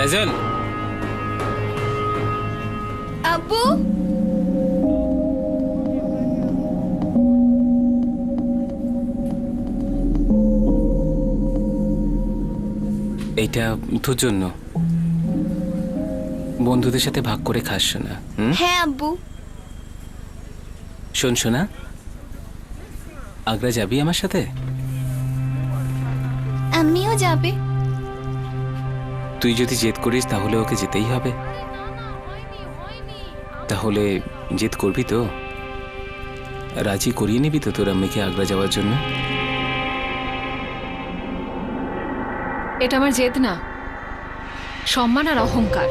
ফাইজল, আব্বু এইটা তোর জন্য। বন্ধুদের সাথে ভাগ করে খাস শোনা। হ্যাঁ আব্বু। শোন শোনা, আগ্রা যাবি আমার সাথে? আম্মিও যাবে। তুই যদি জেদ করিস তাহলে ওকে যেতেই হবে। তাহলে জেদ করবি তো? রাজি করিয়ে নিবি তো তোর আম্মিকে আগ্রা যাওয়ার জন্য? এটা আমার জেদ না, সম্মান আর অহংকার।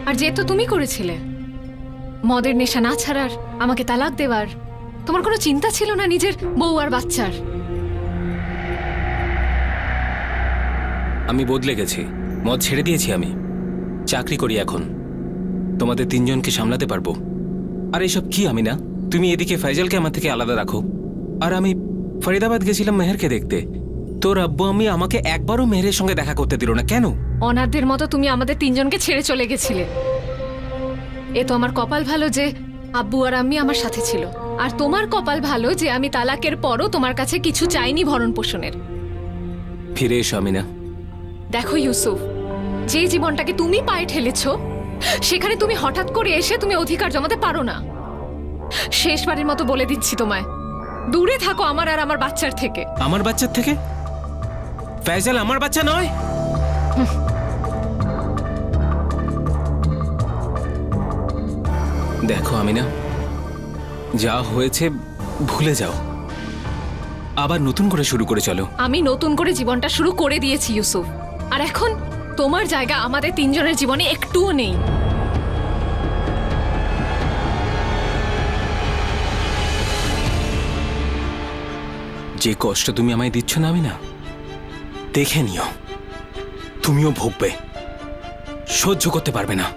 আর জেদ তো তুমি করেছিলে, মদের নেশা না ছাড়ার, আমাকে তালাক দেওয়ার। তোমার কোনো চিন্তা ছিল না নিজের বউ আর বাচ্চার? আমি বদলে গেছি, মদ ছেড়ে দিয়েছি। আমি চাকরি করি এখন, তোমাদের তিনজনকে সামলাতে পারবো। আর এইসব কি আমি না, তুমি এদিকে ফাইজালকে আমার থেকে আলাদা রাখো, আর আমি ফরিদাবাদ গেছিলাম মেহেরকে দেখতে। তোর আব্বু আমি আমাকে একবারও মেহেরের সঙ্গে দেখা করতে দিল না, কেন? অনাথদের মতো তুমি আমাদের তিনজনকে ছেড়ে চলে গেছিলে। এ তো আমার কপাল ভালো যে আব্বু আর আম্মি আমার সাথে ছিল, আর তোমার কপাল ভালো যে আমি তালাকের পরও তোমার কাছে কিছু চাইনি ভরণ পোষণের। ফিরে এসো আমিনা। দেখো ইউসুফ, যে জীবনটাকে তুমি পায়ে ঠেলেছ, সেখানে তুমি হঠাৎ করে এসে তুমি অধিকার জমাতে পারো না। শেষবারের মতো বলে দিচ্ছি তোমায়, দূরে থাকো আমার আর আমার বাচ্চার থেকে। আমার বাচ্চার থেকে? ফাইজাল আমার বাচ্চা নয়। দেখো আমিনা, যা হয়েছে ভুলে যাও, আবার নতুন করে শুরু করে চলো। আমি নতুন করে জীবনটা শুরু করে দিয়েছি ইউসুফ, আর এখন তোমার জায়গা আমাদের তিনজনের জীবনে একটুও নেই। যে কষ্ট তুমি আমায় দিচ্ছ না আমিনা, দেখে নিও তুমিও ভুগবে, সহ্য করতে পারবে না।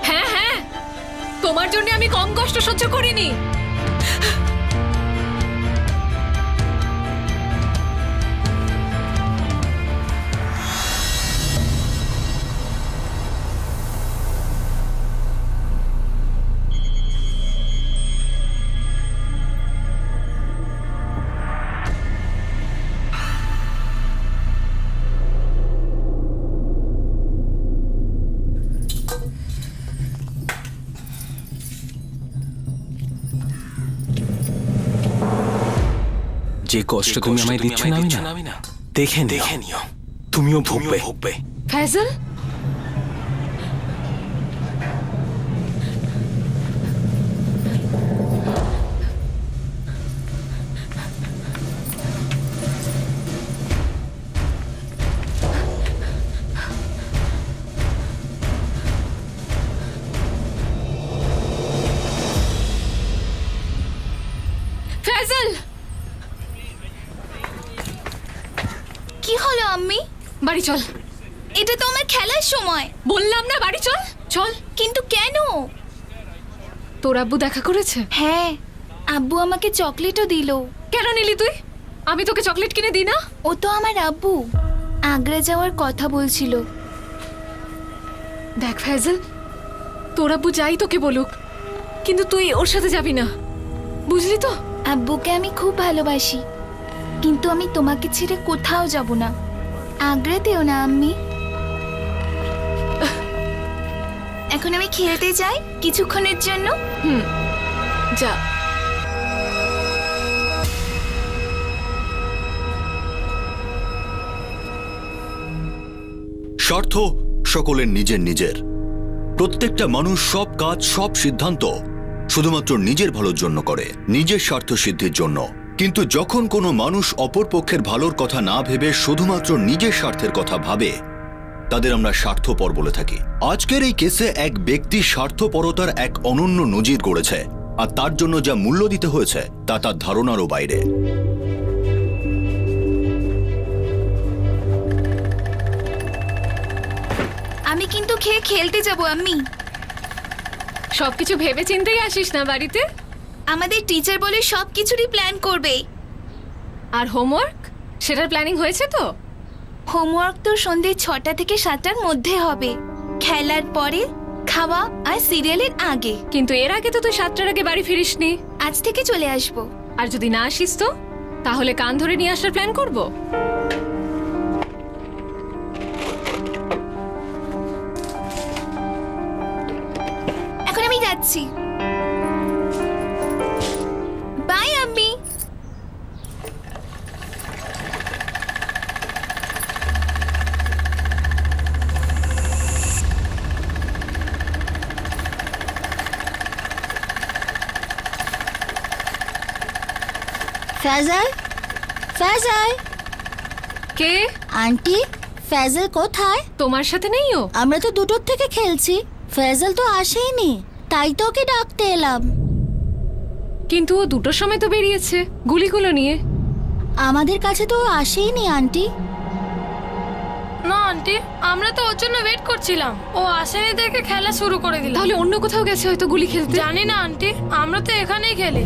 হ্যাঁ হ্যাঁ, তোমার জন্য আমি কম কষ্ট সহ্য করিনি। যে কষ্ট তুমি আমায় দিচ্ছ না আমিনা, দেখে নিও তুমিও ভুগবে। ফাইজাল, ফাইজাল, কি হলো আম্মি? বাড়ি চল। এটা তো আমার খেলার সময়। বললাম না বাড়ি চল। চল। কিন্তু কেন? তোর আব্বু দেখা করেছে? হ্যাঁ, আব্বু আমাকে চকলেটও দিল। কেন নিলি তুই? আমি তোকে চকলেট কিনে দিই না? ও তো আমার আব্বু, আগ্রা যাওয়ার কথা বলছিল। দেখ ফাইজাল, তোর আব্বু যাই তোকে বলুক, কিন্তু তুই ওর সাথে যাবি না, বুঝলি তো? আব্বুকে আমি খুব ভালোবাসি, কিন্তু আমি তোমাকে ছেড়ে কোথাও যাব না, আগ্রাতেও না আম্মি। এখন আমি খেলতে যাই কিছুক্ষণের জন্য। যা। স্বার্থ সকলের নিজের নিজের। প্রত্যেকটা মানুষ সব কাজ, সব সিদ্ধান্ত শুধুমাত্র নিজের ভালোর জন্য করে, নিজের স্বার্থ সিদ্ধির জন্য। কিন্তু যখন কোনো মানুষ অপর পক্ষের ভালোর কথা না ভেবে শুধুমাত্র নিজের স্বার্থের কথা ভাবে, তাদের আমরা স্বার্থপর বলে থাকি। আজকের এই কেসে এক ব্যক্তি স্বার্থপরতার এক অনন্য নজির গড়েছে, আর তার জন্য যা মূল্য দিতে হয়েছে তা তার ধারণারও বাইরে। আমি কিন্তু খেয়ে খেলতে যাব আম্মি। সবকিছু ভেবে চিন্তেই আসিস না বাড়িতে? আমাদের টিচার বলে সবকিছুরই প্ল্যান করবে। আর হোমওয়ার্ক, সেটার প্ল্যানিং হয়েছে তো? হোমওয়ার্ক তো সন্ধ্যে 6টা থেকে 7টার মধ্যে হবে, খেলার পরে, খাওয়া আর সিরিয়ালের আগে। কিন্তু এর আগে তো তুই 7টার আগে বাড়ি ফিরিসনি। আজ থেকে চলে আসবো। আর যদি না আসিস তো তাহলে কান ধরে নিয়ে আসার প্ল্যান করব। এখন আমি যাচ্ছি। By Ammi. ফ্যাজাল, ফ্যাজাল, কে? আন্টি ফ্যাজাল কোথায়? তোমার সাথে নেই ও? আমরা তো দুটোর থেকে খেলছি, ফ্যাজাল তো আসেইনি, তাই তো ওকে ডাকতে এলাম। কিন্তু ও 2টোর সময় তো বেরিয়েছে গুলিগুলো নিয়ে। আমাদের কাছে তো ও আসেইনি আন্টি। না আন্টি, আমরা তো ওর জন্য ওয়েট করছিলাম, ও আসেনি দেখে খেলা শুরু করে দিলাম। তাহলে অন্য কোথাও গেছে হয়তো গুলি খেলতে। জানি না আন্টি, আমরা তো এখানেই খেলি।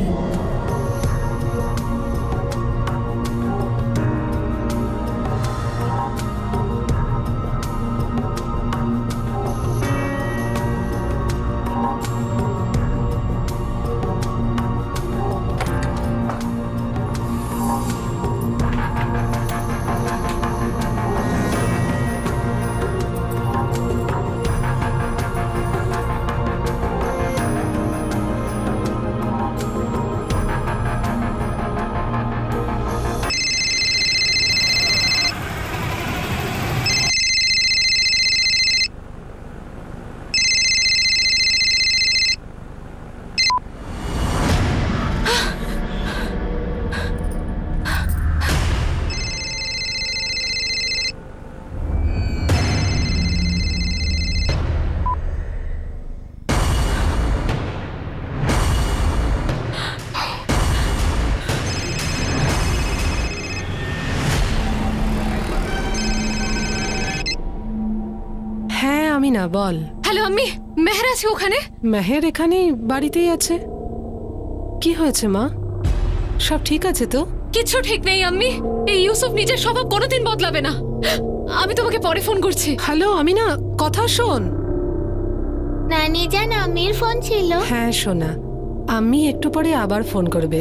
হ্যাঁ আমি না, বল। হ্যালো আম্মি, মেহের আছে ওখানে? মেহের এখানেই বাড়িতেই আছে। কি হয়েছে মা? সব ঠিক আছে তো? কিচ্ছু ঠিক নেই আম্মি। এই ইউসুফ নিজের স্বভাব কোনোদিন বদলাবে না। আমি তোমাকে পরে ফোন করছি। হ্যালো আমি না, কথা শোন। নানি জান, আম্মির ফোন ছিল। হ্যাঁ সোনা, আমি একটু পরে আবার ফোন করবে।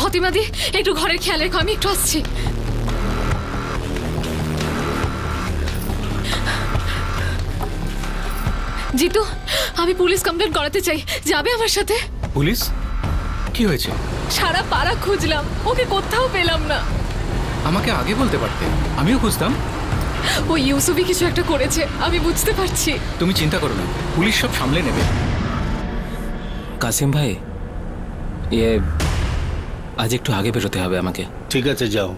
ফতিমা দি, একটু ঘরের খেয়াল রেখো, আমি একটু আসছি। জিতু, আমি পুলিশ কমপ্লেন করাতে চাই, যাবে আমার সাথে? পুলিশ? কি হয়েছে? সারা পাড়া খুঁজলাম, ওকে কোথাও পেলাম না। আমাকে আগে বলতে পারতে, আমিও খুঁজতাম। ওই ইউসুফই কিছু একটা করেছে, আমি বুঝতে পারছি। তুমি চিন্তা করো না, পুলিশ সব সামলে নেবে। কাসিম ভাই, আজ একটু আগে বেরোতে হবে আমাকে। ঠিক আছে যাও,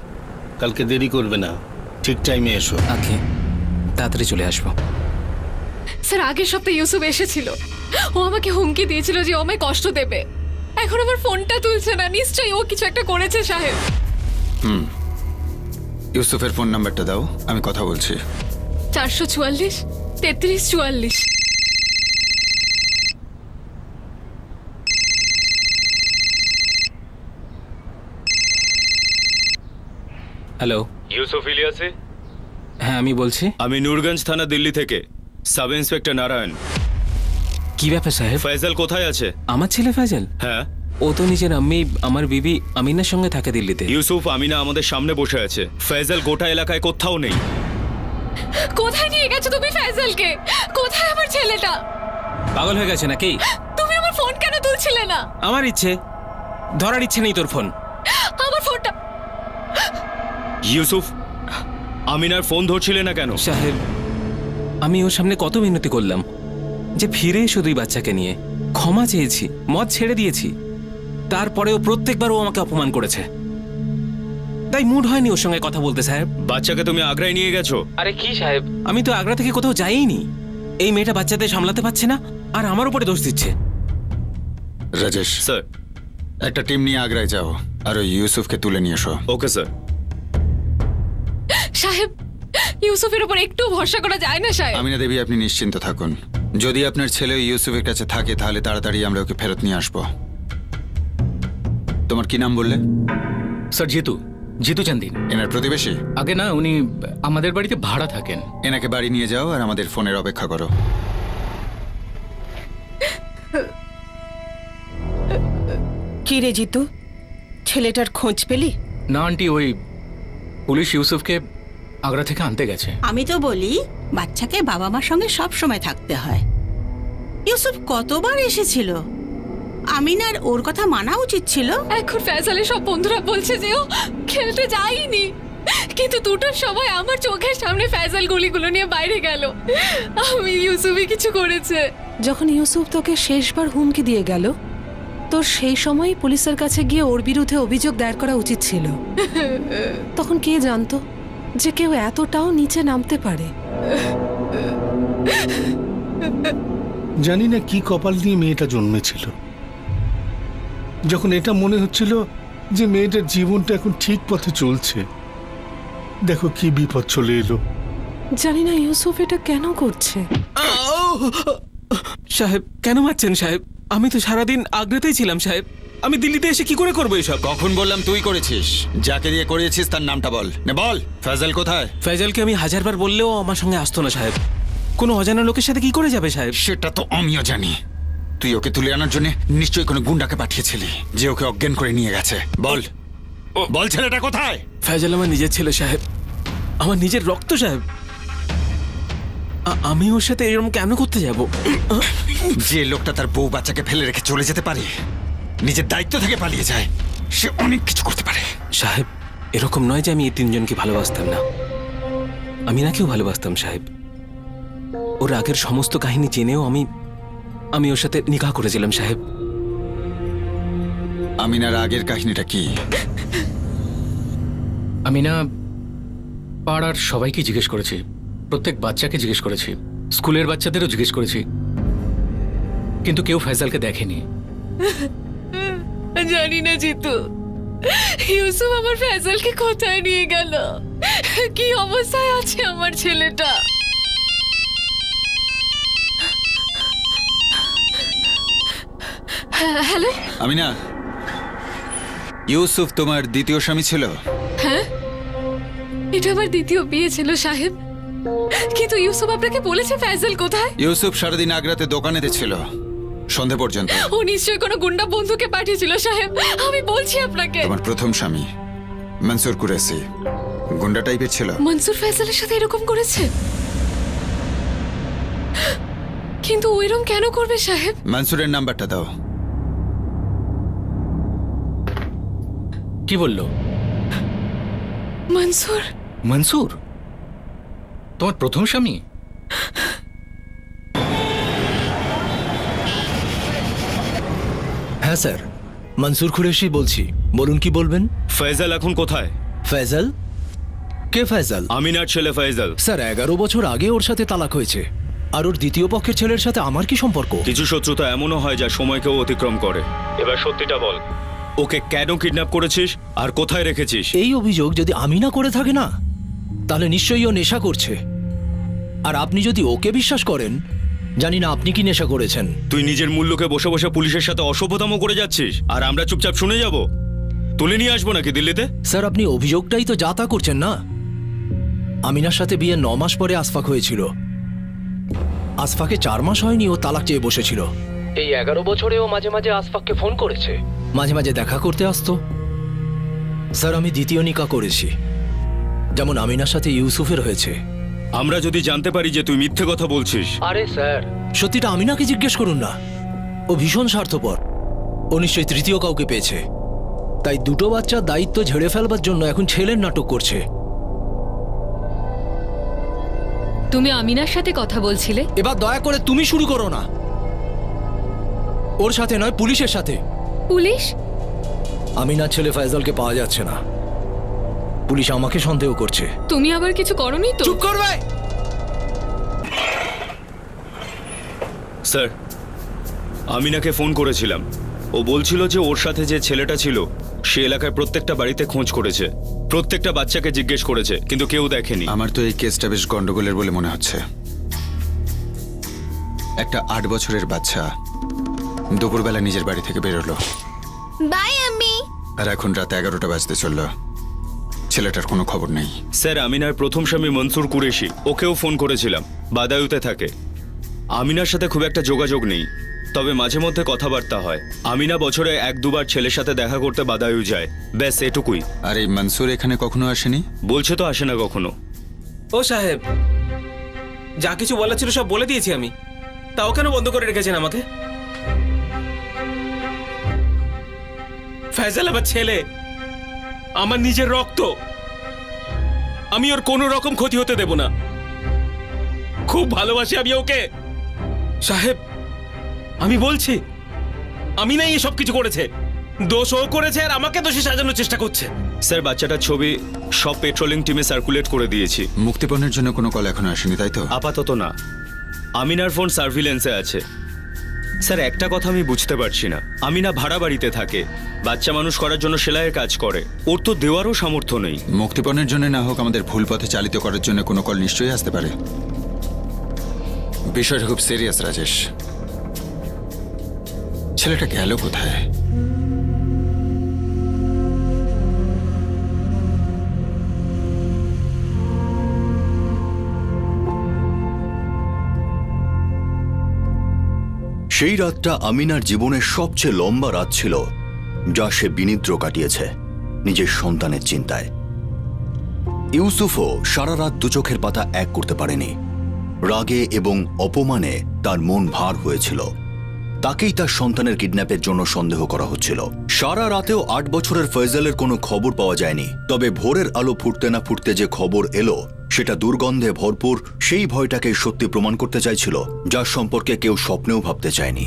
কালকে দেরি করবে না, ঠিক টাইমে এসো। আগে তাড়াতাড়ি চলে আসবো। স্যার, আগের সপ্তাহে ইউসুফ এসেছিল। ও আমাকে হুমকি দিয়েছিল যে ও আমায় কষ্ট দেবে। এখন আমার ফোনটা তুলছে না, নিশ্চয়ই ও কিছু একটা করেছে সাহেব। ইউসুফের ফোন নাম্বারটা দাও, আমি কথা বলছি। 444 33 44। হ্যালো, ইউসুফ ইলিয়াসে? হ্যাঁ আমি বলছি। আমি নূরগঞ্জ থানা দিল্লি থেকে সাব ইন্সপেক্টর নারায়ণ। কি ব্যাপার সাহেব? ফয়সাল কোথায় আছে? আমার ছেলে ফাইজাল? হ্যাঁ। ও তো নিজের আম্মি আমার বিবি আমিনার সঙ্গে থাকে দিল্লিতে। ইউসুফ, আমিনা আমাদের সামনে বসে আছে, ফয়সাল গোটা এলাকায় কোথাও নেই। কোথায় নিয়ে গেছো তুমি ফয়সালকে? কোথায় আমার ছেলেটা? পাগল হয়ে গেছে নাকি? তুমি আমার ফোন কেন তুলছিলে না? আমার ইচ্ছে, ধরার ইচ্ছে নেই তোর ফোন। আমার ফোনটা। ইউসুফ, আমিনার ফোন ধরছিলে না কেন? সাহেব, আমি ওর সামনে কত মিনতি করলাম যে ফিরে এসো দুই বাচ্চাকে নিয়ে, ক্ষমা চেয়েছি, মদ ছেড়ে দিয়েছি। তারপরেও প্রত্যেকবার ও আমাকে অপমান করেছে, তাই মুড হয়নি ওর সঙ্গে কথা বলতে সাহেব। বাচ্চাকে তুমি আগ্রায় নিয়ে গেছো? আরে কি সাহেব, আমি তো আগ্রা থেকে কোথাও যাইনি। এই মেয়েটা বাচ্চাদের সামলাতে পারছে না আর আমার উপরে দোষ দিচ্ছে। রাজেশ স্যার। একটা টিম নিয়ে আগ্রায় যাও আর ওই ইউসুফকে তুলে নিয়ে এসো। Okay sir. সাহেব, ইউসুফের উপর একটু ভরসা করা যায় না সাহেব। আমিনা দেবী, আপনি নিশ্চিন্ত থাকুন। যদি আপনার ছেলে ওই ইউসুফের কাছে থাকে তাহলে তাড়াতাড়ি আমরা ওকে ফেরত নিয়ে আসবো। তোমার কি নাম বললে? স্যার জিতু। জিতু চান্দিন। এনার প্রতিবেশী? আগে না, উনি আমাদের বাড়িতে ভাড়া থাকেন। এনাকে বাড়ি নিয়ে যাও আর আমাদের ফোনের অপেক্ষা করো। কি রে জিতু, ছেলেটার খোঁজ পেলি? না আন্টি, ওই পুলিশ ইউসুফকে আগ্রা থেকে আনতে গেছে। আমি তো বলি বাচ্চাকে বাবা মার সঙ্গে সব সময় থাকতে হয়। ইউসুফ কতবার এসেছিল, আমিনার ওর কথা মানা উচিত ছিল। এখন ফয়সালের সব বন্ধুরা বলছে যে ও খেলতে যায়নি, কিন্তু দুটোর সময় আমার চোখের সামনে ফয়সাল গুলিগুলো নিয়ে বাইরে গেল। আমি ইউসুফই কিছু করেছে। যখন ইউসুফ তোকে শেষবার হুমকি দিয়ে গেল, তোর সেই সময় পুলিশের কাছে গিয়ে ওর বিরুদ্ধে অভিযোগ দায়ের করা উচিত ছিল। তখন কে জানতো যে কেউ এতটাও নিচে নামতে পারে। জানি না কি কপাল নিয়ে মেয়েটা জন্মেছিল। যখন এটা মনে হচ্ছিল যে মেয়েটার জীবনটা এখন ঠিক পথে চলছে, দেখো কি বিপদ চলে এলো। জানি না ইউসুফ এটা কেন করছে। সাহেব, কেন মারছেন সাহেব? আমি তো সারাদিন আগ্রাতেই ছিলাম সাহেব। আমি দিল্লিতে এসে কি করে করবো এসব? কখন বললাম তুই করেছিস? যাকে দিয়ে করিয়েছিস তার নামটা বল। নে বল, ফয়সাল কোথায়? ফয়সালকে আমি হাজারবার বললেও আমার সঙ্গে আসতো না সাহেব। কোনো অজানা লোকের সাথে কি করে যাবে সাহেব? সেটা তো আমিও জানি। তুই ওকে তুলে আনার জন্য নিশ্চয়ই কোনো গুন্ডাকে পাঠিয়েছিলি যে ওকে অজ্ঞান করে নিয়ে গেছে। বল, বল ছেলেটা কোথায়? ফয়সাল আমার নিজের ছেলে সাহেব, আমার নিজের রক্ত সাহেব। আমি ওর সাথে এরকম কেন করতে যাব? যে লোকটা তার বউ বাচ্চাকে ফেলে রেখে চলে যেতে পারে, নিজের দায়িত্ব থেকে পালিয়ে যায়, সে অনেক কিছু করতে পারে। সাহেব, এরকম নয় যে আমি এই তিনজনকে ভালোবাসতাম না। আমি নাকেও ভালোবাসতাম সাহেব। ওর আগের সমস্ত কাহিনী জেনেও আমি ওর সাথে নিকাহ করেছিলাম সাহেব। আমিনার আগের কাহিনীটা কি? আমি না পাড়ার সবাইকে জিজ্ঞেস করেছি, প্রত্যেক বাচ্চাকে জিজ্ঞেস করেছি, স্কুলের বাচ্চাদেরও জিজ্ঞেস করেছি, কিন্তু কেউ ফয়সালকে দেখেনি। জানি না জিতু, ইউসুফ আমার ফয়সালকে কোথায় নিয়ে গেল, কি অবস্থায় আছে আমার ছেলেটা। হ্যালো। আমিনা, ইউসুফ তোমার দ্বিতীয় স্বামী ছিল? হ্যাঁ, এটা আমার দ্বিতীয় বিয়ে ছিল সাহেব। কিন্তু ইউসুফ আপনাকে বলেছে ফয়সাল কোথায়? ইউসুফ সারাদিন আগ্রাতে দোকানেতে ছিল, সন্ধে পর্যন্ত। ও নিশ্চয়ই কোনো গুন্ডা বন্ধুকে পাঠিয়েছিল সাহেব, আমি বলছি আপনাকে। তোমার প্রথম স্বামী মনসুর কুরেশি গুন্ডা টাইপের ছিল। মনসুর ফয়সালের সাথে এরকম করেছে? কিন্তু ও এরকম কেন করবে সাহেব? মনসুরের নাম্বারটা দাও। কি বললো? মনসুর? মনসুর তোমার প্রথম স্বামী? হ্যাঁ স্যার, মনসুর কুরেশি বলছি, বলুন কি বলবেন। ফয়সাল এখন কোথায়? ফয়সাল? কে ফয়সাল? আমিনার ছেলে ফয়সাল। স্যার 11 বছর আগে ওর সাথে তালাক হয়েছে। আর ওর দ্বিতীয় পক্ষের ছেলের সাথে আমার কি সম্পর্ক? কিছু শত্রুতা এমনও হয় যা সময়কেও অতিক্রম করে। এবার সত্যিটা বল, ওকে কেন কিডন্যাপ করেছিস আর কোথায় রেখেছিস? এই অভিযোগ যদি আমি না করে থাকে না, তাহলে নিশ্চয়ই ও নেশা করছে। আর আপনি যদি ওকে বিশ্বাস করেন, জানি না আপনি কি নেশা করেছেন। তুই নিজের মূল্যকে বসে বসে পুলিশের সাথে অসভ্যতামো করে যাচ্ছিস, আর আমরা চুপচাপ শুনে যাব? তুলে নিয়ে আসবো নাকি দিল্লিতে? স্যার, আপনি অভিযোগটাই তো যা তা করছেন না। আমিনার সাথে বিয়ে 9 মাস পরে আসফাক হয়েছিল। আসফাকে 4 মাস হয়নি ও তালাক চেয়ে বসেছিল। এই 11 বছরে ও মাঝে মাঝে আসফাককে ফোন করেছে, মাঝে মাঝে দেখা করতে আসতো। স্যার, আমি দ্বিতীয় নিকাহ করেছি, যেমন আমিনার সাথে ইউসুফের হয়েছে। আমরা যদি জানতে পারি যে তুই মিথ্যে কথা বলছিস? আরে স্যার, সত্যিটা আমিনাকে জিজ্ঞেস করুন না। ও ভীষণ স্বার্থপর। ও নিশ্চয়ই তৃতীয় কাউকে পেয়েছে, তাই দুটো বাচ্চার দায়িত্ব ঝেড়ে ফেলবার জন্য এখন ছেলের নাটক করছে। তুমি আমিনার সাথে কথা বলছিলে? এবার দয়া করে তুমি শুরু করো না। ওর সাথে নয়, পুলিশের সাথে। পুলিশ? আমিনার ছেলে ফয়সালকে পাওয়া যাচ্ছে না, পুলিশ আমাকে সন্দেহ করছে। তুমি আবার কিছু করোনি তো? চুপ করবে। স্যার, আমিনাকে ফোন করেছিলাম। ও বলছিল যে ওর সাথে যে ছেলেটা ছিল সে এলাকায় প্রত্যেকটা বাড়িতে খোঁজ করেছে, প্রত্যেকটা বাচ্চাকে জিজ্ঞেস করেছে, কিন্তু কেউ দেখেনি। আমার তো এই কেসটা বেশ গন্ডগোলের বলে মনে হচ্ছে। একটা 8 বছরের বাচ্চা দুপুরবেলা নিজের বাড়ি থেকে বেরোলো, বাই আমি। আর এখন রাত 11টা বাজতে চললো। ছেলেটার কোনো খবর নেই। স্যার আমিনার প্রথম স্বামী মনসুর কুরেশি, ওকেও ফোন করেছিলাম, বাদায়ুতে থাকে। আমিনার সাথে খুব একটা যোগাযোগ নেই, তবে মাঝে মধ্যে কথাবার্তা হয়। আমিনা বছরে 1-2 বার ছেলের সাথে দেখা করতে বাদায়ু যায়, ব্যাস এটুকুই। আর এই মনসুর এখানে কখনো আসেনি? বলছে তো আসে না কখনো। ও সাহেব, যা কিছু বলার ছিল সব বলে দিয়েছি আমি, তাও কেন বন্ধ করে রেখেছেন আমাকে? ফয়সাল আমার ছেলে, আমার নিজের রক্ত, আমি ওর কোনো রকম ক্ষতি হতে দেব না। খুব ভালোবাসি আমি ওকে। সাহেব, আমি বলছি আমি নাই এসব কিছু করেছে, দোষ ও করেছে আর আমাকে দোষী সাজানোর চেষ্টা করছে। স্যার বাচ্চাটার ছবি সব পেট্রোলিং টিমে সার্কুলেট করে দিয়েছি। মুক্তিপণের জন্য কোনো কল এখনো আসেনি, তাই তো? আপাতত না, আমিনার ফোন সার্ভিলেন্সে আছে। স্যার একটা কথা আমি বুঝতে পারছি না, আমিনা ভাড়া বাড়িতে থাকে, বাচ্চা মানুষ করার জন্য সেলাইয়ের কাজ করে, ওর তো দেওয়ারও সামর্থ্য নেই। মুক্তিপণের জন্য না হোক আমাদের ভুল পথে চালিত করার জন্য কোনো কল নিশ্চয়ই আসতে পারে। বিষয়টা খুব সিরিয়াস রাজেশ। ছেলেটা গেল কোথায়? সেই রাতটা আমিনার জীবনের সবচেয়ে লম্বা রাত ছিল, যা সে বিনিদ্র কাটিয়েছে নিজের সন্তানের চিন্তায়। ইউসুফও সারা রাত দু চোখের পাতা এক করতে পারেনি। রাগে এবং অপমানে তার মন ভার হয়েছিল। তাকেই তার সন্তানের কিডন্যাপের জন্য সন্দেহ করা হচ্ছিল। সারা রাতেও 8 বছরের ফয়সালের কোনো খবর পাওয়া যায়নি। তবে ভোরের আলো ফুটতে না ফুটতে যে খবর এলো, সেটা দুর্গন্ধে ভরপুর। সেই ভয়টাকে সত্যি প্রমাণ করতে চাইছিল, যার সম্পর্কে কেউ স্বপ্নেও ভাবতে চায়নি।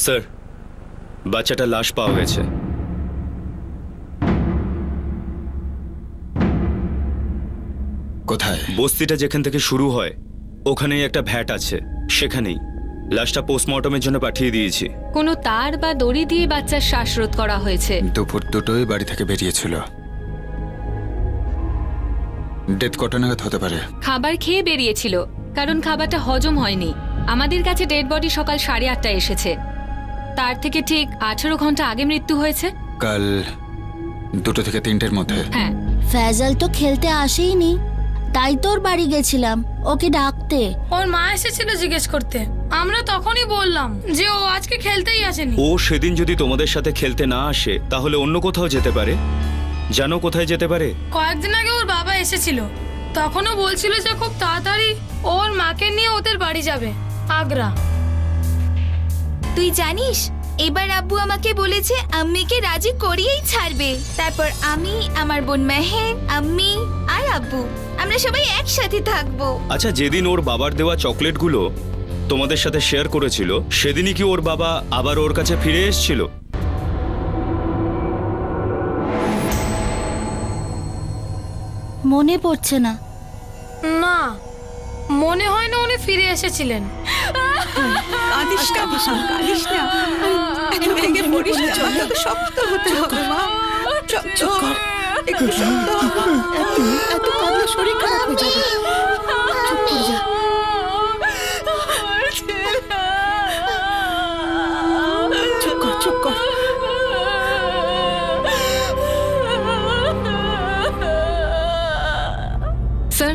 স্যার বাচ্চাটা লাশ পাওয়া গেছে। কোথায়? বস্তিটা যেখান থেকে শুরু হয় ওখানেই একটা ভ্যাট আছে, সেখানেই। লাশটা পোস্টমর্টমের জন্য পাঠিয়ে দিয়েছি। কোনো তার বা দড়ি দিয়ে বাচ্চার শ্বাসরোধ করা হয়েছে। দুপুর 2টোয় বাড়ি থেকে বেরিয়েছিল। ডেথ কটা নাগাদ হতে পারে? খাবার খেয়ে বেরিয়েছিল, কারণ খাবারটা হজম হয়নি। আমাদের কাছে ডেড বডি সকাল 8:30টায় এসেছে, তার থেকে ঠিক 18 ঘন্টা আগে মৃত্যু হয়েছে। কাল 2টো থেকে 3টের মধ্যে। হ্যাঁ। ফয়সাল তো খেলতে আসেইনি, তাই তোর বাড়ি গেছিলাম ওকে ডাকতে। ওর মা এসেছিল জিজ্ঞেস করতে, আমরা তখনই বললাম যে ও আজকে খেলতেই আসেনি। ও সেদিন যদি তোমাদের সাথে খেলতে না আসে তাহলে অন্য কোথাও যেতে পারে। জানো কোথায় যেতে পারে? কয়েকদিন আগে ওর বাবা এসেছিল, তখনও বলছিল যে খুব তাড়াতাড়ি ওর মাকে নিয়ে ওদের বাড়ি যাবে, আগ্রা। তুই জানিস, এবার আব্বু আমাকে বলেছে আম্মিকে রাজি করিয়েই ছাড়বে। তারপর আমি, আমার বোন মেহের, আম্মি আর আব্বু আমরা সবাই একসাথে থাকবো। আচ্ছা, যেদিন ওর বাবার দেওয়া চকলেটগুলো তোমাদের সাথে শেয়ার করেছিল, সেদিনই কি ওর বাবা আবার ওর কাছে ফিরে এসেছিল? মনে পড়ছে না। না, মনে হয় না উনি ফিরে এসেছিলেন। কাঁদিস না মা, কাঁদিস না। এত ভেঙে পড়িস না, মাথা তো শক্ত হতে হবে মা। চুপ কর, একটু শান্ত হ। এত কাঁদলে শরীর খারাপ হয়ে যাবে। চুপ করে যা। চুপ কর, চুপ কর। স্যার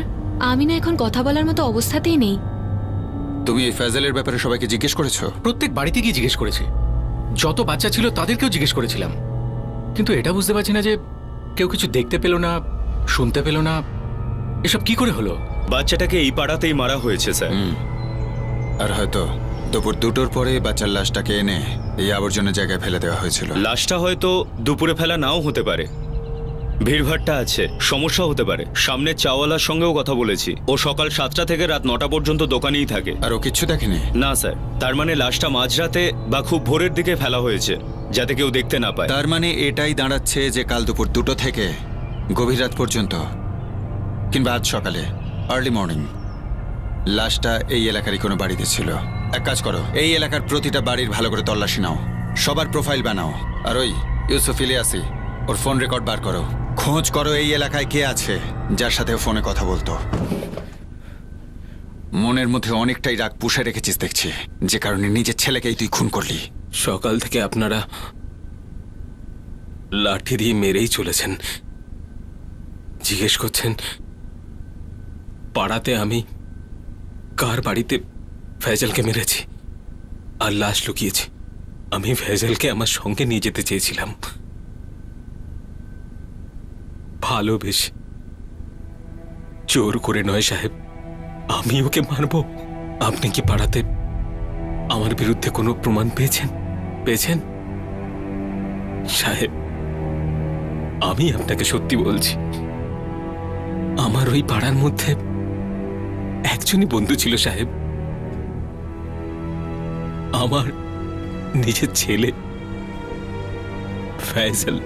আমিনা এখন কথা বলার মতো অবস্থাতেই নেই। তুমি এই ফ্যাজেলের ব্যাপারে সবাইকে জিজ্ঞেস করেছো? প্রত্যেক বাড়িতে গিয়ে জিজ্ঞেস করেছি, যত বাচ্চা ছিল তাদেরকেও জিজ্ঞেস করেছিলাম, কিন্তু এটা বুঝতে পারছি না যে কেউ কিছু দেখতে পেল না, শুনতে পেল না। এসব কি করে হলো? বাচ্চাটাকে এই পাড়াতেই মারা হয়েছে স্যার। আর হয়তো দুপুর 2টোর পরে বাচ্চার লাশটাকে এনে এই আবর্জনা জায়গায় ফেলে দেওয়া হয়েছিল। লাশটা হয়তো দুপুরে ফেলা নাও হতে পারে, ভিড়ভাট্টা আছে, সমস্যা হতে পারে। সামনে চাওয়ালার সঙ্গেও কথা বলেছি, ও সকাল 7টা থেকে রাত 9টা পর্যন্ত দোকানেই থাকে। আর ও কিচ্ছু দেখেনি? না স্যার, তার মানে লাশটা মাঝরাতে বা খুব ভোরের দিকে ফেলা হয়েছে, যাতে কেউ দেখতে না পায়। তার মানে এটাই দাঁড়াচ্ছে যে কাল দুপুর 2টো থেকে গভীর রাত পর্যন্ত কিংবা আজ সকালে আর্লি মর্নিং লাশটা এই এলাকারই কোনো বাড়িতে ছিল। এক কাজ করো, এই এলাকার প্রতিটা বাড়ির ভালো করে তল্লাশি নাও, সবার প্রোফাইল বানাও, আর ওই ইউসুফ ইলিয়াসি ওর ফোন রেকর্ড বার করো। খোঁজ করো এই এলাকায় কে আছে যার সাথে ও ফোনে কথা বলতো। মনের মধ্যে অনেকটাই রাগ পুষে রেখেছিস দেখছি, যে কারণে নিজের ছেলেকেই তুই খুন করলি। সকাল থেকে আপনারা লাঠি দিয়ে মেরেই চলেছেন। জিজ্ঞেস করছেন পাড়াতে আমি কার বাড়িতে ফয়জলকে মেরেছি আর লাশ লুকিয়েছি। আমি ফয়জলকে আমার সঙ্গে নিয়ে যেতে চেয়েছিলাম, ভালোবেসে, জোর করে নয় সাহেব। আমি ওকে মারব? আপনি কি পাড়াতে আমার বিরুদ্ধে কোনো প্রমাণ পেয়েছেন সাহেব? আমি আপনাকে সত্যি বলছি, আমার ওই পাড়ার মধ্যে একজনই বন্ধু ছিল সাহেব, আমার নিজের ছেলে ফয়জল।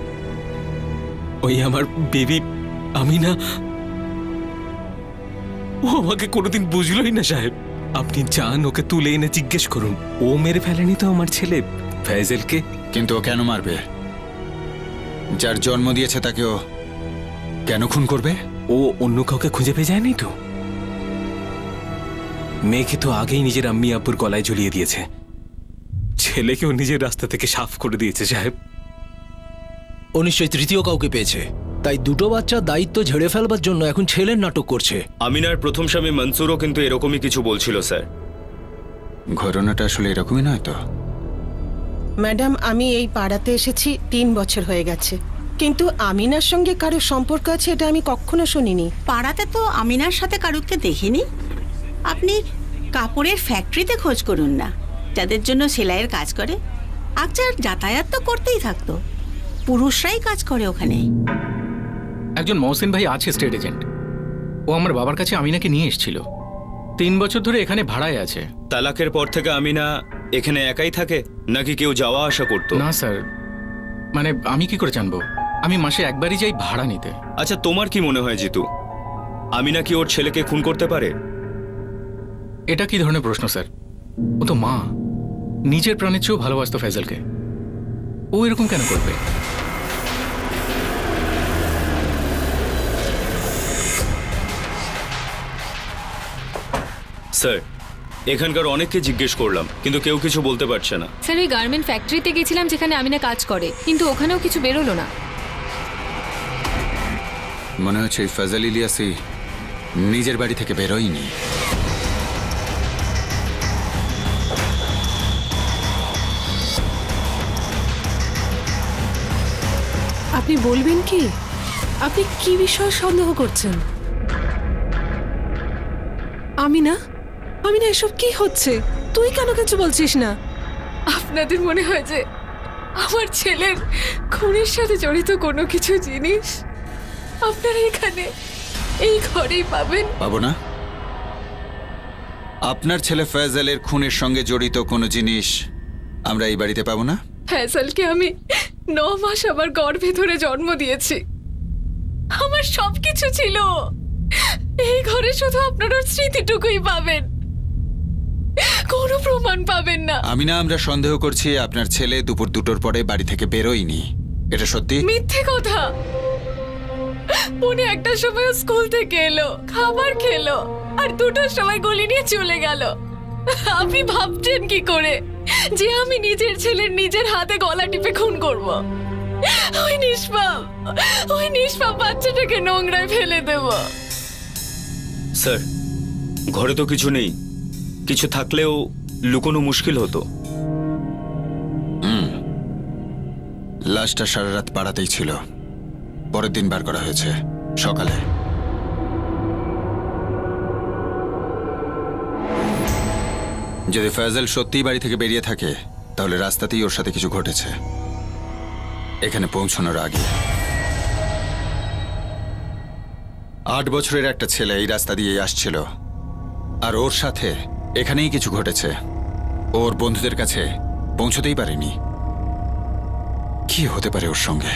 ওই আমার বেবি আমিনা, ও আমাকে কোনোদিন বুঝলোই না সাহেব। আপনি যান, ওকে তুলে এনে জিজ্ঞেস করুন, ও মেরে ফেলেনি তো আমার ছেলে ফয়জলকে। কিন্তু ও কেন মারবে? যার জন্ম দিয়েছে তাকে ও কেন খুন করবে? ও অন্য কাউকে খুঁজে পেয়ে যায়নি তো। মেয়েকে তো আগেই নিজের আম্মি আব্বুর গলায় ঝুলিয়ে দিয়েছে, ছেলেকেও নিজের রাস্তা থেকে সাফ করে দিয়েছে সাহেব। ও নিশ্চয়ই তৃতীয় কাউকে পেয়েছে, তাই দুটো বাচ্চার দায়িত্ব ঝেড়ে ফেলবার জন্য এখন ছেলের নাটক করছে। আমিনার প্রথম স্বামী মনসুরও কিন্তু এরকমই কিছু বলছিল স্যার। ঘটনাটা আসলে এরকমই নয় তো? ম্যাডাম, আমি এই পাড়াতে এসেছি 3 বছর হয়ে গেছে, কিন্তু আমিনার সঙ্গে কারো সম্পর্ক আছে এটা আমি কখনো শুনিনি। পাড়াতে তো আমিনার সাথে কারুকে দেখিনি। আপনি কাপড়ের ফ্যাক্টরিতে খোঁজ করুন না, যাদের জন্য সেলাইয়ের কাজ করে। আকচার যাতায়াত তো করতেই থাকতো, পুরুষরাই কাজ করে ওখানে। একজন মহসিন ভাই আছে স্টেট এজেন্ট, ও আমার বাবার কাছে আমিনাকে নিয়ে এসেছিল। 3 বছর ধরে এখানে ভাড়ায় আছে। তালাকের পর থেকে আমিনা এখানে একাই থাকে নাকি কেউ যাওয়া আসা করতো? না স্যার, মানে আমি কি করে জানবো? আমি মাসে একবারই যাই ভাড়া নিতে। আচ্ছা, তোমার কি মনে হয় জিতু, আমিনা কি ওর ছেলেকে খুন করতে পারে? এটা কি ধরনের প্রশ্ন স্যার? ও তো মা, নিজের প্রাণের চেয়েও ভালোবাসতো ফয়জলকে, ও এরকম কেন করবে? স্যার, এখানকার অনেককে জিজ্ঞেস করলাম, কিন্তু কেউ কিছু বলতে পারছে না। স্যার ওই গার্মেন্ট ফ্যাক্টরিতে গেছিলাম যেখানে আমিনা কাজ করে, কিন্তু ওখানেও কিছু বেরোলো না। মনে হচ্ছে এই ফজল ইলিয়াসি নিজের বাড়ি থেকে বেরোয়নি। আপনি বলবেন কি, আপনি কি বিষয়ে সন্দেহ করছেন? আমিনা, আমিনা, এসব কি হচ্ছে? তুই কেন কিছু বলছিস না? আপনাদের মনে হয় যে আমার ছেলের খুনের সাথে জড়িত কোনো কিছু জিনিস আপনারা এখানে এই ঘরেই পাবেন? পাবো না? আপনার ছেলে ফয়জলের খুনের সঙ্গে জড়িত কোনো জিনিস আমরা এই বাড়িতে পাবো না? ফয়জলকে আমি 9 মাস আমার গর্ভে ধরে জন্ম দিয়েছি, আমার সবকিছু ছিল। এই ঘরে শুধু আপনার ওর স্মৃতিটুকুই পাবেন, কোনো প্রমাণ পাবেন না। আমি না, আমরা সন্দেহ করছি আপনার ছেলে দুপুর 2টোর পরে বাড়ি থেকে বেরোয়নি। এটা সত্যি? মিথ্যে কথা। উনি একটা সময় স্কুল থেকে এলো, খাবার খেলো, আর 2টার সময় গলি নিয়ে চলে গেল। আপনি ভাবছেন কি করে যে আমি নিজের ছেলের নিজের হাতে গলা টিপে খুন করব? ওই নিষ্পাপ বাচ্চাটাকে নোংরায় ফেলে দেব? স্যার, ঘরে তো কিছু নেই, কিছু থাকলেও লুকোনো মুশকিল হতো। লাশটা সারা রাত পাড়াতেই ছিল, পরের দিন বার করা হয়েছে সকালে। যদি ফয়জল সত্যিই বাড়ি থেকে বেরিয়ে থাকে তাহলে রাস্তাতেই ওর সাথে কিছু ঘটেছে, এখানে পৌঁছানোর আগে। 8 বছরের একটা ছেলে এই রাস্তা দিয়ে আসছিল, আর ওর সাথে এখানেই কিছু ঘটেছে। ওর বন্ধুদের কাছে পৌঁছতেই পারেনি। কি হতে পারে ওর সঙ্গে?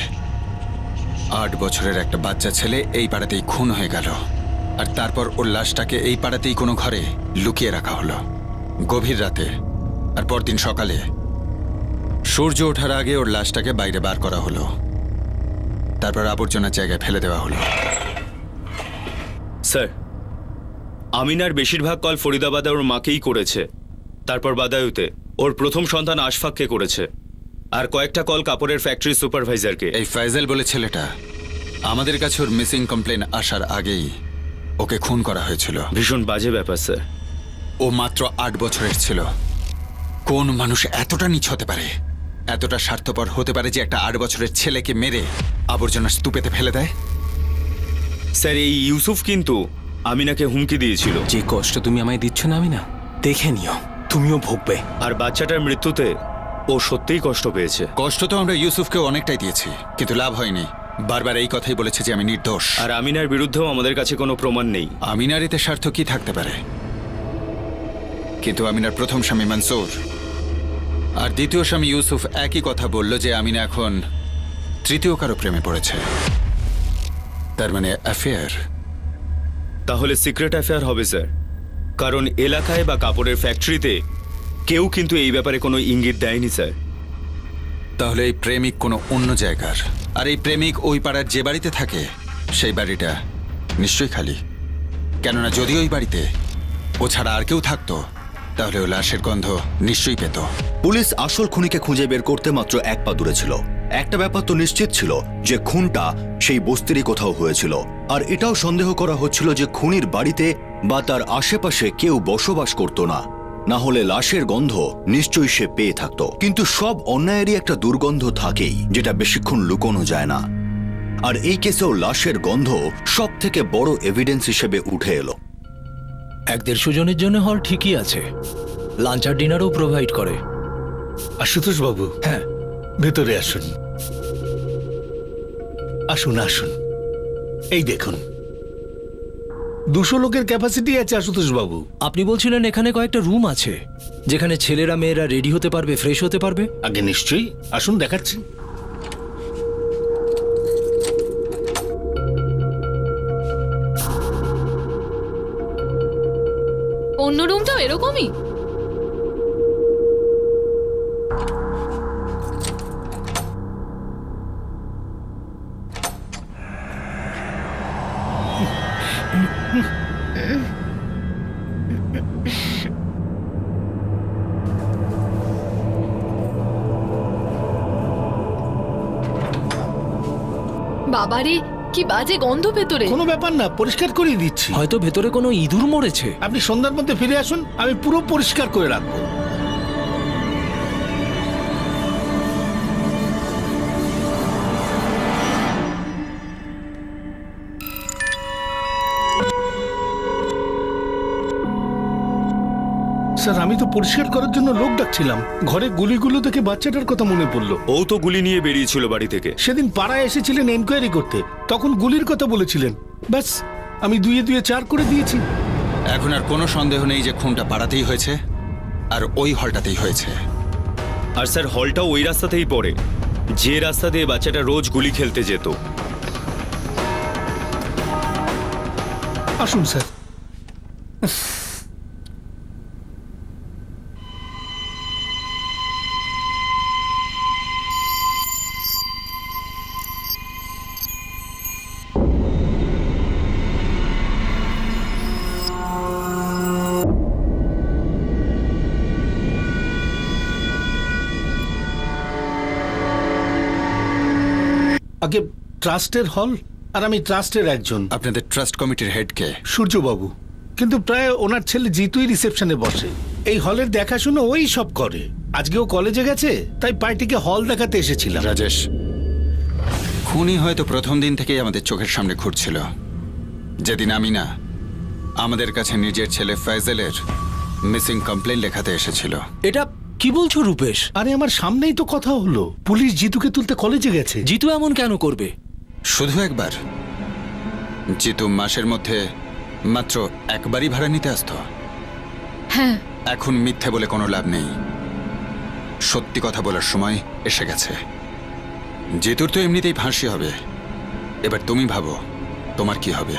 8 বছরের একটা বাচ্চা ছেলে এই পাড়াতেই খুন হয়ে গেল, আর তারপর ওর লাশটাকে এই পাড়াতেই কোনো ঘরে লুকিয়ে রাখা হলো গভীর রাতে। আর পরদিন সকালে সূর্য ওঠার আগে ওর লাশটাকে বাইরে বার করা হলো, তারপর আবর্জনার জায়গায় ফেলে দেওয়া হলো। স্যার, আমিনার বেশিরভাগ কল ফরিদাবাদে ওর মাকেই করেছে, তারপর বাদায়ুতে ওর প্রথম সন্তান আশফাককে করেছে, আর কয়েকটা কল কাপড়ের ফ্যাক্টরির সুপারভাইজারকে। এই ফাইজল বলে ছেলেটা আমাদের কাছে ওর মিসিং কমপ্লেন আসার আগেই ওকে খুন করা হয়েছিল। ভীষণ বাজে ব্যাপার স্যার। ও মাত্র 8 বছরের ছিল। কোন মানুষ এতটা নীচ হতে পারে, এতটা স্বার্থপর হতে পারে যে একটা 8 বছরের ছেলেকে মেরে আবর্জনার স্তূপেতে ফেলে দেয়? স্যার, এই ইউসুফ কিন্তু আমিনাকে হুমকি দিয়েছিল। যে কষ্ট তুমি আমায় দিচ্ছ না আমি না, দেখে নিও তুমিও ভুগবে। আর বাচ্চাটার মৃত্যুতে ও সত্যিই কষ্ট পেয়েছে। কষ্ট তো আমরা ইউসুফকে অনেকটাই দিয়েছি, কিন্তু লাভ হয়নি। বারবার এই কথাই বলেছে যে আমি নির্দোষ। আর আমিনার বিরুদ্ধেও আমাদের কাছে কোনো প্রমাণ নেই। আমিনার এতে স্বার্থ কি থাকতে পারে? কিন্তু আমিনার প্রথম স্বামী মনসুর আর দ্বিতীয় স্বামী ইউসুফ একই কথা বলল যে আমিনা এখন তৃতীয় কারো প্রেমে পড়েছে। তার মানে অ্যাফেয়ার। তাহলে সিক্রেট অ্যাফেয়ার হবে স্যার, কারণ এলাকায় বা কাপড়ের ফ্যাক্টরিতে কেউ কিন্তু এই ব্যাপারে কোনো ইঙ্গিত দেয়নি স্যার। তাহলে এই প্রেমিক কোনো অন্য জায়গার, আর এই প্রেমিক ওই পাড়ার যে বাড়িতে থাকে সেই বাড়িটা নিশ্চয়ই খালি। কেননা যদি ওই বাড়িতে ও ছাড়া আর কেউ থাকতো তাহলে ও লাশের গন্ধ নিশ্চয়ই পেত। পুলিশ আসল খুনিকে খুঁজে বের করতে মাত্র 1 পা দূরে ছিল। একটা ব্যাপার তো নিশ্চিত ছিল যে খুনটা সেই বস্তিরই কোথাও হয়েছিল, আর এটাও সন্দেহ করা হচ্ছিল যে খুনির বাড়িতে বা তার আশেপাশে কেউ বসবাস করত না, না হলে লাশের গন্ধ নিশ্চয়ই সে পেয়ে থাকত। কিন্তু সব অন্যায়েরই একটা দুর্গন্ধ থাকেই, যেটা বেশিক্ষণ লুকোনো যায় না। আর এই কেসেও লাশের গন্ধ সব থেকে বড় এভিডেন্স হিসেবে উঠে এলো। 1-150 জনের জন্য হল ঠিকই আছে, লাঞ্চ আর ডিনারও প্রোভাইড করে। আশুতোষ বাবু, হ্যাঁ, ভেতরে আসুন। আসুন আসুন, এই দেখুন 200 লোকের ক্যাপাসিটি আছে আশুতোষ বাবু। আপনি বলছিলেন এখানে কয়েকটা রুম আছে যেখানে ছেলেরা মেয়েরা রেডি হতে পারবে, ফ্রেশ হতে পারবে? আগে নিশ্চয়ই, আসুন দেখাচ্ছি। অন্য রুমটাও এরকমই? বাবারে, কি বাজে গন্ধ ভেতরে। কোনো ব্যাপার না, পরিষ্কার করিয়ে দিচ্ছি। হয়তো ভেতরে কোনো ইঁদুর মরেছে। আপনি সন্ধ্যার মধ্যে ফিরে আসুন, আমি পুরো পরিষ্কার করে রাখবো। স্যার, আমি তো পরিষ্কার করার জন্য লোক ডাকছিলাম। ঘরে গুলিগুলো দেখে বাচ্চাটার কথা মনে পড়লো। ও তো গুলি নিয়ে বেরিয়েছিল বাড়ি থেকে। সেদিন পাড়ায় এসেছিলেন এনকোয়ারি করতে, তখন গুলির কথা বলেছিলেন। ব্যাস, আমি 2-2 4 করে দিয়েছি। এখন আর কোনো সন্দেহ নেই যে খুনটা পাড়াতেই হয়েছে, আর ওই হলটাতেই হয়েছে। আর স্যার, হলটাও ওই রাস্তাতেই পড়ে যে রাস্তা দিয়ে বাচ্চাটা রোজ গুলি খেলতে যেত। আসুন স্যার। আগে ট্রাস্টের হল, আর আমি ট্রাস্টের একজন, আপনাদের ট্রাস্ট কমিটির হেড কে? সূর্যবাবু। কিন্তু প্রায় ওনার ছেলে জিতুই রিসেপশনে বসে, এই হলের দেখাশুনো ওই সব করে। আজকে ও কলেজে গেছে, তাই পার্টিকে হল দেখাতে এসেছিলাম। রাজেশ, খুনি হয়তো প্রথম দিন থেকেই আমাদের চোখের সামনে ঘুরছিল। যেদিন আমি না আমাদের কাছে নিজের ছেলে ফয়জলের মিসিং কমপ্লেন লেখাতে এসেছিল। এটা কি বলছো রূপেশ? আরে আমার সামনেই তো কথা হলো, পুলিশ জিতুকে তুলতে কলেজে গেছে। জিতু এমন কেন করবে? শুধু একবার? জিতু মাসের মধ্যে মাত্র একবারই ভাড়া নিতে আসতো। হ্যাঁ, এখন মিথ্যে বলে কোনো লাভ নেই, সত্যি কথা বলার সময় এসে গেছে। জিতুর তো এমনিতেই ফাঁসি হবে, এবার তুমি ভাবো তোমার কি হবে।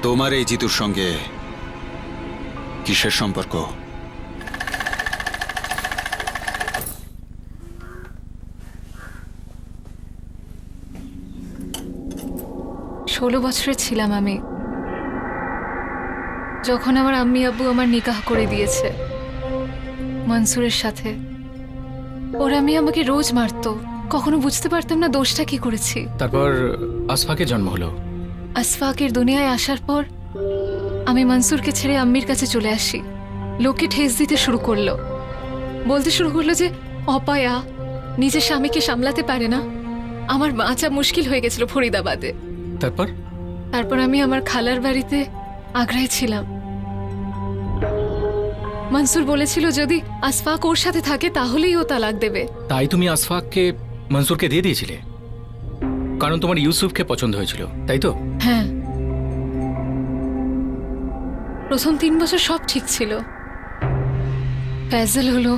তোমার এই জিতুর সঙ্গে কিসের সম্পর্ক? ষোলো বছরের ছিলাম আমি যখন আমার আম্মি আব্বু আমার নিকাহ করে দিয়েছে মনসুরের সাথে। ওরা আমি আমাকে রোজ মারতো, কখনো বুঝতে পারতাম না দোষটা কি করেছি। তারপর আসফাকে জন্ম হলো। আসফাকের দুনিয়ায় আসার পর আমি মনসুরকে ছেড়ে আম্মির কাছে চলে আসি। লোকে ঠেস দিতে শুরু করলো, বলতে শুরু করলো যে অপায়া নিজের স্বামীকে সামলাতে পারে না। আমার বাঁচা মুশকিল হয়ে গেছিল ফরিদাবাদে। তারপর আমি আমার খালার বাড়িতে আগ্রায় ছিলাম। মনসুর বলেছিল যদি আসফাক ওর সাথে থাকে তাহলেই ও তালাক দেবে। তাই তুমি আসফাককে মনসুরকে দিয়ে দিয়েছিলে, কারণ তোমার ইউসুফকে পছন্দ হয়েছিল, তাই তো? হ্যাঁ, প্রথম 3 বছর সব ঠিক ছিল। ফয়জল হলো,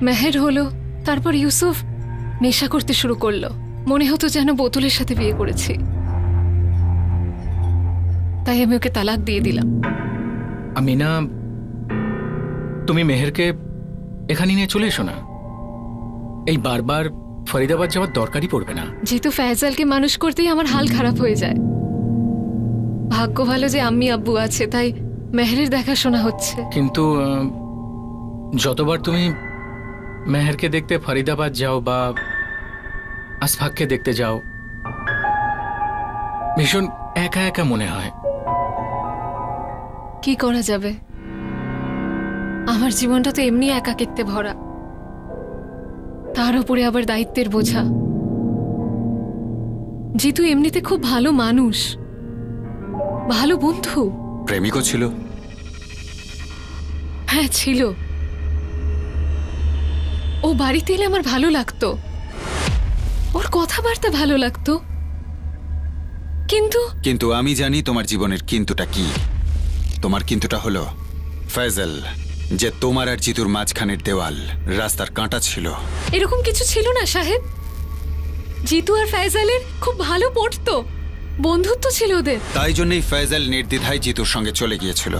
মেহের হলো, তারপর ইউসুফ নেশা করতে শুরু করলো। মনে হতো যেন বোতলের সাথে বিয়ে করেছি। তাই আমি ওকে তালাক দিয়ে দিলাম। আমিনা, তুমি মেহেরকে এখানে নিয়ে চলে এসো না। এই বারবার ফরিদাবাদ যাওয়ার দরকারই পড়বে না। যেহেতু ফয়জলকে মানুষ করতেই আমার হাল খারাপ হয়ে যায়। ভাগ্য ভালো যে আম্মি আব্বু আছে, তাই মেহেরের দেখাশোনা হচ্ছে। কিন্তু যতবার তুমি মেহেরকে দেখতে ফরিদাবাদ যাও বা আসফাককে দেখতে যাও, ভীষণ একা একা মনে হয়। কি করা যাবে, আমার জীবনটা তো এমনি একাকিত্বে ভরা, তার উপরে আবার দায়িত্বের বোঝা। জিতু এমনিতে খুব ভালো মানুষ, ভালো বন্ধু। প্রেমিকও ছিল? হ্যাঁ ছিল। ও বাড়িতে এলে আমার ভালো লাগতো, ওর কথাবার্তা ভালো লাগতো। কিন্তু আমি জানি তোমার জীবনের কিন্তুটা কি। তোমার কিন্তুটা হলো ফয়জল, যে তোমার আর জিতুর মাঝখানের দেওয়াল, রাস্তার কাঁটা ছিল। এরকম কিছু ছিল না সাহেব। জিতু আর ফয়জলের খুব ভালো পড়তো, বন্ধুত্ব ছিল ওদের। তাই জন্যই ফয়জল নির্দ্বিধায় জিতুর সঙ্গে চলে গিয়েছিল।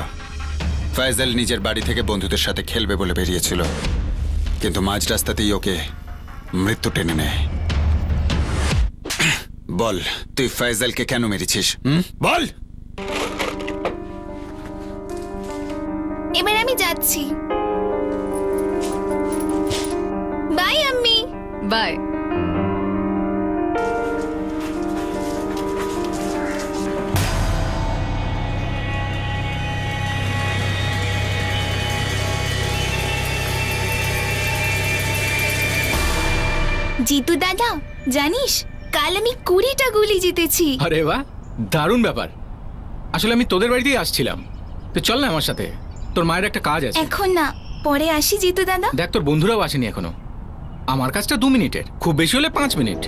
ফয়জল নিজের বাড়ি থেকে বন্ধুদের সাথে খেলবে বলে বেরিয়েছিল, কিন্তু মাঝ রাস্তাতেই ওকে মৃত্যু টেনে নেয়। বল, তুই ফয়জলকে কেন মেরেছিস? বল। এবার আমি যাচ্ছি। By Ammi. বাই। জিতু দাদা, জানিস কাল আমি 20টা গুলি জিতেছি। আরে বাহ, দারুণ ব্যাপার। আসলে আমি তোদের বাড়িতেই আসছিলাম, তো চল না আমার সাথে, তোর মায়ের একটা কাজ আছে। এখন না, পরে আসি জিতু দাদা। দেখ, তোর বন্ধুরাও আসেনি এখনো। আমার কাজটা 2 মিনিটের, খুব বেশি হলে 5 মিনিট।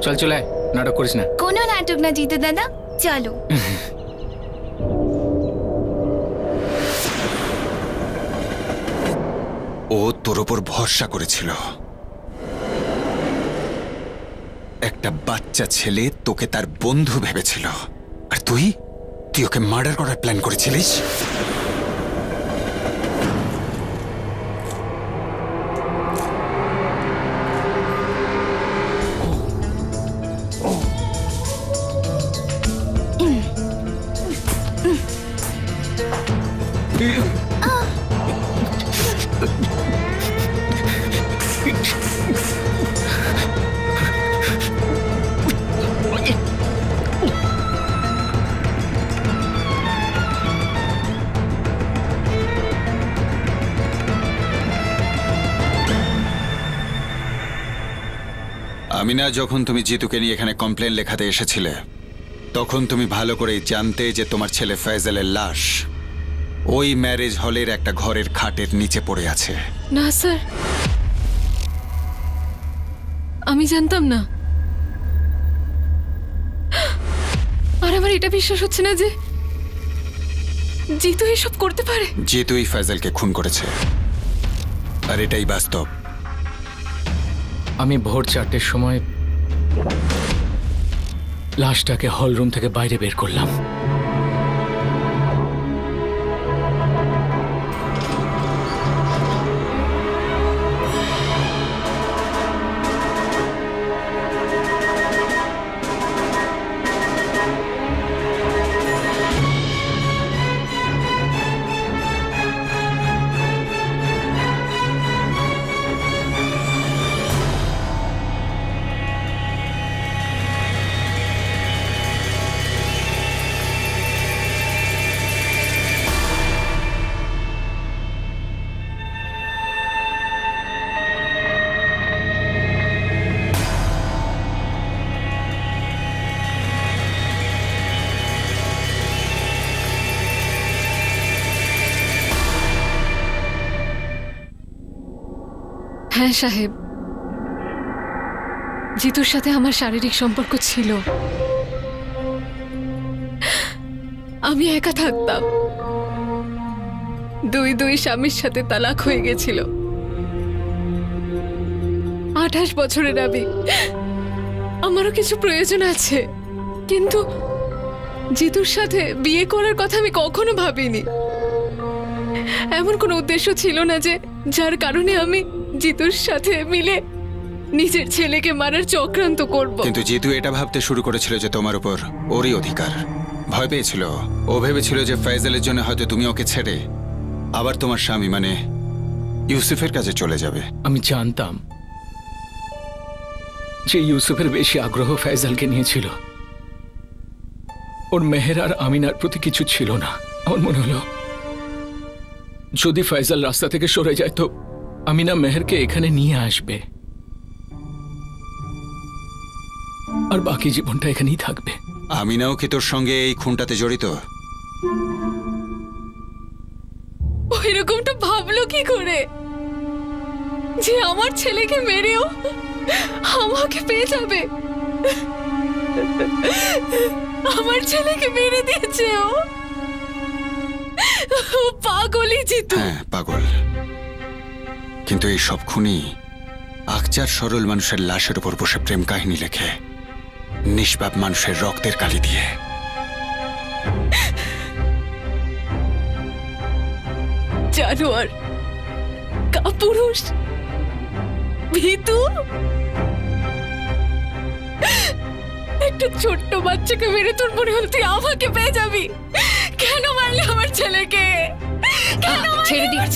চল চল, আয়, নাটক করিস না। কোনো নাটক না জিতু দাদা, চলো। ও তোর ওপর ভরসা করেছিল। একটা বাচ্চা ছেলে তোকে তার বন্ধু ভেবেছিল, আর তুই ওকে মার্ডার করার প্ল্যান করেছিলিস। আমিনা, যখন তুমি জিতুকে নিয়ে এখানে কমপ্লেন লেখাতে এসেছিলে তখন তুমি ভালো করেই জানতে যে তোমার ছেলে ফয়জলের লাশ ওই ম্যারেজ হলের একটা ঘরের খাটের নিচে পড়ে আছে। না স্যার, আমি জানতাম না। আর আমার এটা বিশ্বাস হচ্ছে না যে জিতু এসব করতে পারে। জিতুই ফয়জলকে খুন করেছে, আর এটাই বাস্তব। আমি ভোর 4টের সময় লাশটাকে হল রুম থেকে বাইরে বের করলাম। হ্যাঁ সাহেব, জিতুর সাথে আমার শারীরিক সম্পর্ক ছিল। আমি একা থাকতাম, দুই স্বামীর সাথে তালাক হয়ে গেছিল। 28 বছরের আমি, আমারও কিছু প্রয়োজন আছে, কিন্তু জিতুর সাথে বিয়ে করার কথা আমি কখনো ভাবিনি। এমন কোনো উদ্দেশ্য ছিল না যে যার কারণে আমি জিতুর সাথে মিলে নিজের ছেলেকে মারার চক্রান্ত করব। কিন্তু জিতু এটা ভাবতে শুরু করেছিল যে তোমার উপর ওরই অধিকার। ভয় পেয়েছিল, ও ভেবেছিল যে ফয়জলের জন্য হয়তো তুমি ওকে ছেড়ে আবার তোমার স্বামী মানে ইউসুফের কাছে চলে যাবে। আমি জানতাম যে ইউসুফের বেশি আগ্রহ ফয়জলকে নিয়েছিল, ওর মেহের আর আমিনার প্রতি কিছু ছিল না। আমার মনে হলো যদি ফয়জল রাস্তা থেকে সরে যায় তো আমিনা মেহেরকে এখানে নিয়ে আসবে, আর বাকি জীবনটা এখানেই থাকবে। আমিনাও কি তোর সঙ্গে এই খুনটাতে জড়িত? ওইরকমটা ভাবলো কি করে যে আমার ছেলেকে মেরেও আমাকে পেয়ে যাবে? আমার ছেলেকে মেরে দিয়েছে ও। ও পাগলই জিতু। হ্যাঁ, পাগল। কিন্তু এই সব খুনি আকচার সরল মানুষের লাশের উপর বসে প্রেম কাহিনী লেখে, নিষ্পাপ মানুষের রক্তের কালি দিয়ে। জানোয়ার, কাপুরুষ, ভীতু, একটা ছোট্ট বাচ্চাকে মেরে তোর মনে হল তুই আমাকে পেয়ে যাবি। কেন মারলি আমার ছেলেকে?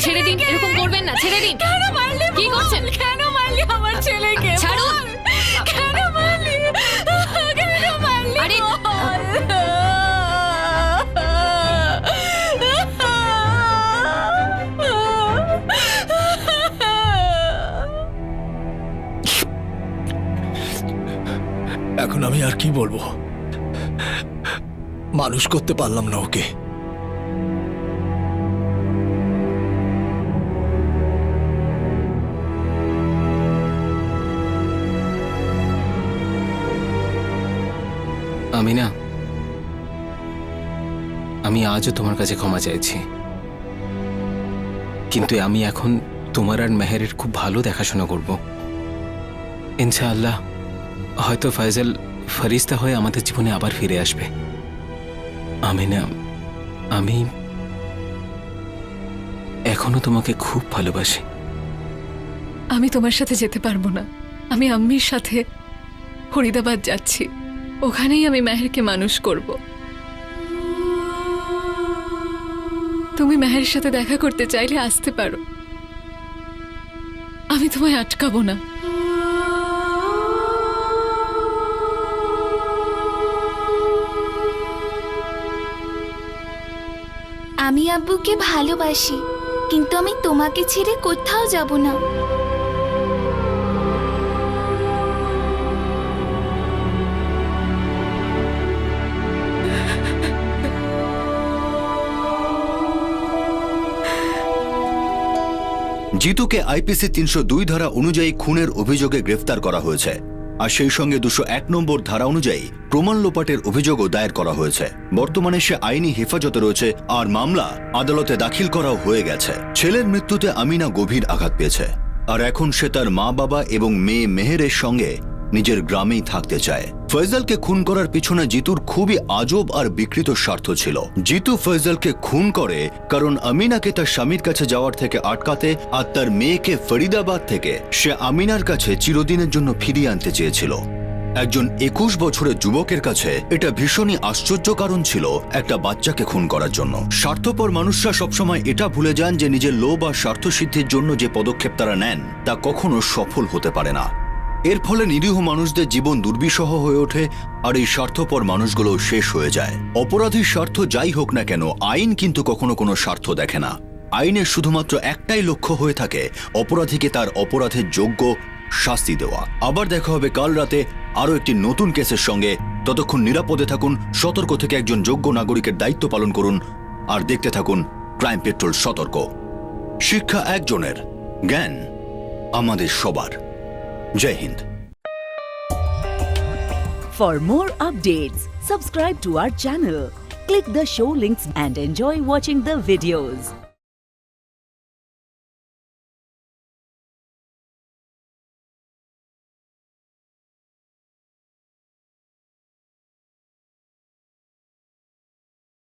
ছেড়ে দিন, এরকম করবেন না, ছেড়ে দিন। কেন মারলি? কি করছেন? কেন মারলি আমার ছেলেকে? ছাড়ুন। কেন মারলি? কেন মারলি? আরে, এখন আমি আর কি বলবো, মানুষ করতে পারলাম না ওকে। আমিনা, আমি আজও তোমার কাছে ক্ষমা চাইছি, কিন্তু আমি এখন তোমার আর মেহেরের খুব ভালো দেখাশোনা করব। ইনশাআল্লাহ হয়তো ফয়জল ফরিস্তা হয়ে আমাদের জীবনে আবার ফিরে আসবে। আমিনা, আমি এখনো তোমাকে খুব ভালোবাসি। আমি তোমার সাথে যেতে পারবো না। আমি আম্মির সাথে ফরিদাবাদ যাচ্ছি, ওখানেই আমি মেহেরকে মানুষ করব। তুমি মেহের সাথে দেখা করতে চাইলে আসতে পারো, আমি তোমায় আটকাবো না। আমি আব্বুকে ভালোবাসি, কিন্তু আমি তোমাকে ছেড়ে কোথাও যাব না। জিতুকে আইপিসি 302 ধারা অনুযায়ী খুনের অভিযোগে গ্রেফতার করা হয়েছে, আর সেই সঙ্গে 201 নম্বর ধারা অনুযায়ী প্রমাণ লোপাটের অভিযোগও দায়ের করা হয়েছে। বর্তমানে সে আইনি হেফাজতে রয়েছে, আর মামলা আদালতে দাখিল করাও হয়ে গেছে। ছেলের মৃত্যুতে আমিনা গভীর আঘাত পেয়েছে, আর এখন সে তার মা বাবা এবং মেয়ে মেহেরের সঙ্গে নিজের গ্রামেই থাকতে চায়। ফয়জালকে খুন করার পিছনে জিতুর খুবই আজব আর বিকৃত স্বার্থ ছিল। জিতু ফয়জালকে খুন করে কারণ আমিনাকে তার স্বামীর কাছে যাওয়ার থেকে আটকাতে, আর তার মেয়েকে ফরিদাবাদ থেকে সে আমিনার কাছে চিরদিনের জন্য ফিরিয়ে আনতে চেয়েছিল। একজন 21 বছরের যুবকের কাছে এটা ভীষণই আশ্চর্য কারণ ছিল একটা বাচ্চাকে খুন করার জন্য। স্বার্থপর মানুষরা সবসময় এটা ভুলে যান যে নিজের লোভ আর স্বার্থসিদ্ধির জন্য যে পদক্ষেপ তারা নেন তা কখনো সফল হতে পারে না। এর ফলে নিরীহ মানুষদের জীবন দুর্বিষহ হয়ে ওঠে, আর এই স্বার্থপর মানুষগুলো শেষ হয়ে যায়। অপরাধীর স্বার্থ যাই হোক না কেন, আইন কিন্তু কখনো কোনো স্বার্থ দেখে না। আইনের শুধুমাত্র একটাই লক্ষ্য হয়ে থাকে, অপরাধীকে তার অপরাধের যোগ্য শাস্তি দেওয়া। আবার দেখা হবে কাল রাতে আরও একটি নতুন কেসের সঙ্গে। ততক্ষণ নিরাপদে থাকুন, সতর্ক থেকে একজন যোগ্য নাগরিকের দায়িত্ব পালন করুন, আর দেখতে থাকুন ক্রাইম পেট্রোল সতর্ক। শিক্ষা একজনের, জ্ঞান আমাদের সবার। জয় Hind. For more updates, subscribe to our channel, click the show links and enjoy watching the videos.